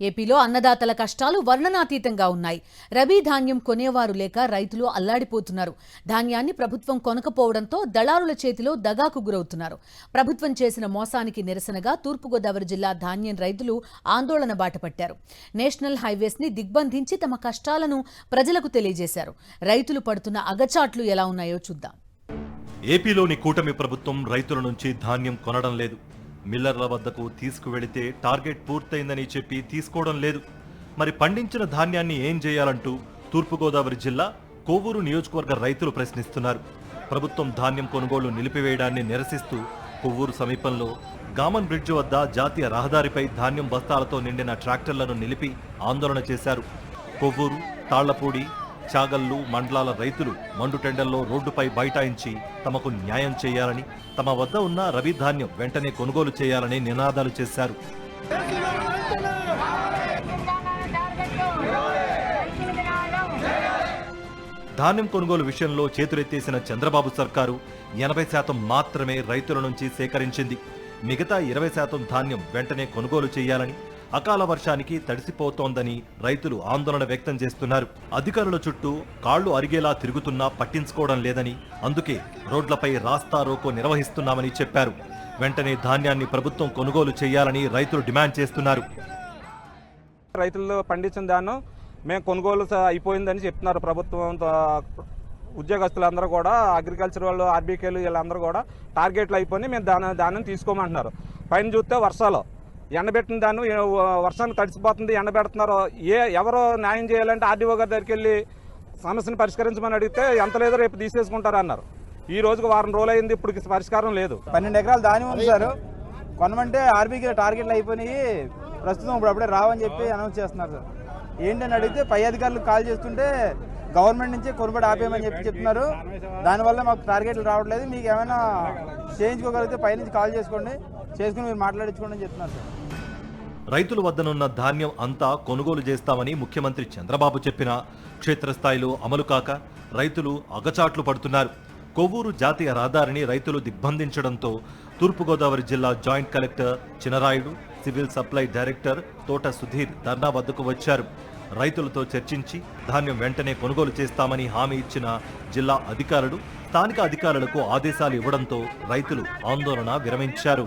ఏపీలో అన్నదాతల కష్టాలు వర్ణనాతీతంగా ఉన్నాయి. రబీ ధాన్యం కొనేవారు లేక రైతులు అల్లాడిపోతున్నారు. ధాన్యాన్ని ప్రభుత్వం కొనకపోవడంతో దళారుల చేతిలో దగాకు గురవుతున్నారు. ప్రభుత్వం చేసిన మోసానికి నిరసనగా తూర్పుగోదావరి జిల్లా ధాన్యం రైతులు ఆందోళన బాటపట్టారు. నేషనల్ హైవేస్ ని దిగ్బంధించి తమ కష్టాలను ప్రజలకు తెలియజేశారు. రైతులు పడుతున్న అగచాట్లు ఎలా ఉన్నాయో చూద్దాం. ఏపీలోని కూటమి ప్రభుత్వం రైతుల నుంచి ధాన్యం కొనడం లేదు. మిల్లర్ల వద్దకు తీసుకువెళితే టార్గెట్ పూర్తయిందని చెప్పి తీసుకోవడం లేదు. మరి పండించిన ధాన్యాన్ని ఏం చేయాలంటూ తూర్పుగోదావరి జిల్లా కోవూరు నియోజకవర్గ రైతులు ప్రశ్నిస్తున్నారు. ప్రభుత్వం ధాన్యం కొనుగోలు నిలిపివేయడాన్ని నిరసిస్తూ కొవ్వూరు సమీపంలో గామన్ బ్రిడ్జ్ వద్ద జాతీయ రహదారిపై ధాన్యం బస్తాలతో నిండిన ట్రాక్టర్లను నిలిపి ఆందోళన చేశారు. కొవ్వూరు, తాళ్లపూడి, చాగల్లు మండలాల రైతులు మండుటెండల్లో రోడ్డుపై బైఠాయించి తమకు న్యాయం చేయాలని, తమ వద్ద ఉన్న రబీ ధాన్యం వెంటనే కొనుగోలు చేయాలని నినాదాలు చేశారు. ధాన్యం కొనుగోలు విషయంలో చేతులెత్తేసిన చంద్రబాబు సర్కారు 80% మాత్రమే రైతుల నుంచి సేకరించింది. మిగతా 20% ధాన్యం వెంటనే కొనుగోలు చేయాలని, అకాల వర్షానికి తడిసిపోతోందని రైతులు ఆందోళన వ్యక్తం చేస్తున్నారు. అధికారుల చుట్టూ కాళ్లు అరిగేలా తిరుగుతున్నా పట్టించుకోవడం లేదని, అందుకే రోడ్లపై రాస్తా రోకో నిర్వహిస్తున్నామని చెప్పారు. వెంటనే ధాన్యాన్ని ప్రభుత్వం కొనుగోలు చేయాలని రైతులు డిమాండ్ చేస్తున్నారు. రైతులు పండించిన ధాన్యం మేము కొనుగోలు అయిపోయిందని చెప్తున్నారు. ప్రభుత్వం ఉద్యోగస్తులందరూ కూడా, అగ్రికల్చర్ వాళ్ళు, ఆర్బీకేలు వీళ్ళందరూ కూడా టార్గెట్లు అయిపోయి మేము ధాన్యం తీసుకోమంటున్నారు. పైన చూస్తే వర్షాలు ఎండబెట్టిన దాన్ని వర్షానికి తడిసిపోతుంది, ఎండబెడుతున్నారు. ఎవరో న్యాయం చేయాలంటే ఆర్డీఓ గారి దగ్గరికి వెళ్ళి సమస్యను పరిష్కరించమని అడిగితే ఎంత లేదో రేపు తీసేసుకుంటారు అన్నారు. ఈ రోజుకు వారం రోజులు అయింది, ఇప్పుడు పరిష్కారం లేదు. 12 ఎకరాలు ధాన్యం ఉంది సార్. కొనమంటే ఆర్బీకే టార్గెట్లు అయిపోయినాయి, ప్రస్తుతం ఇప్పుడు అప్పుడే రావని చెప్పి అనౌన్స్ చేస్తున్నారు సార్. ఏంటని అడిగితే పై అధికారులకు కాల్ చేస్తుంటే గవర్నమెంట్ నుంచి కొనుగోలు ఆపేయమని చెప్తున్నారు. దానివల్ల మాకు టార్గెట్లు రావట్లేదు, మీకు ఏమైనా చేయించుకోగలిగితే పైనుంచి కాల్ చేసుకుని మీరు మాట్లాడించుకోండి అని చెప్తున్నారు సార్. రైతుల వద్దనున్న ధాన్యం అంతా కొనుగోలు చేస్తామని ముఖ్యమంత్రి చంద్రబాబు చెప్పినా క్షేత్రస్థాయిలో అమలు కాక రైతులు అగచాట్లు పడుతున్నారు. కొవ్వూరు జాతీయ రహదారిని రైతులు దిగ్బంధించడంతో తూర్పుగోదావరి జిల్లా joint collector Chinarayudu, civil supply director తోట సుధీర్ ధర్నా వద్దకు వచ్చారు. రైతులతో చర్చించి ధాన్యం వెంటనే కొనుగోలు చేస్తామని హామీ ఇచ్చిన జిల్లా అధికారులు స్థానిక అధికారులకు ఆదేశాలు ఇవ్వడంతో రైతులు ఆందోళన విరమించారు.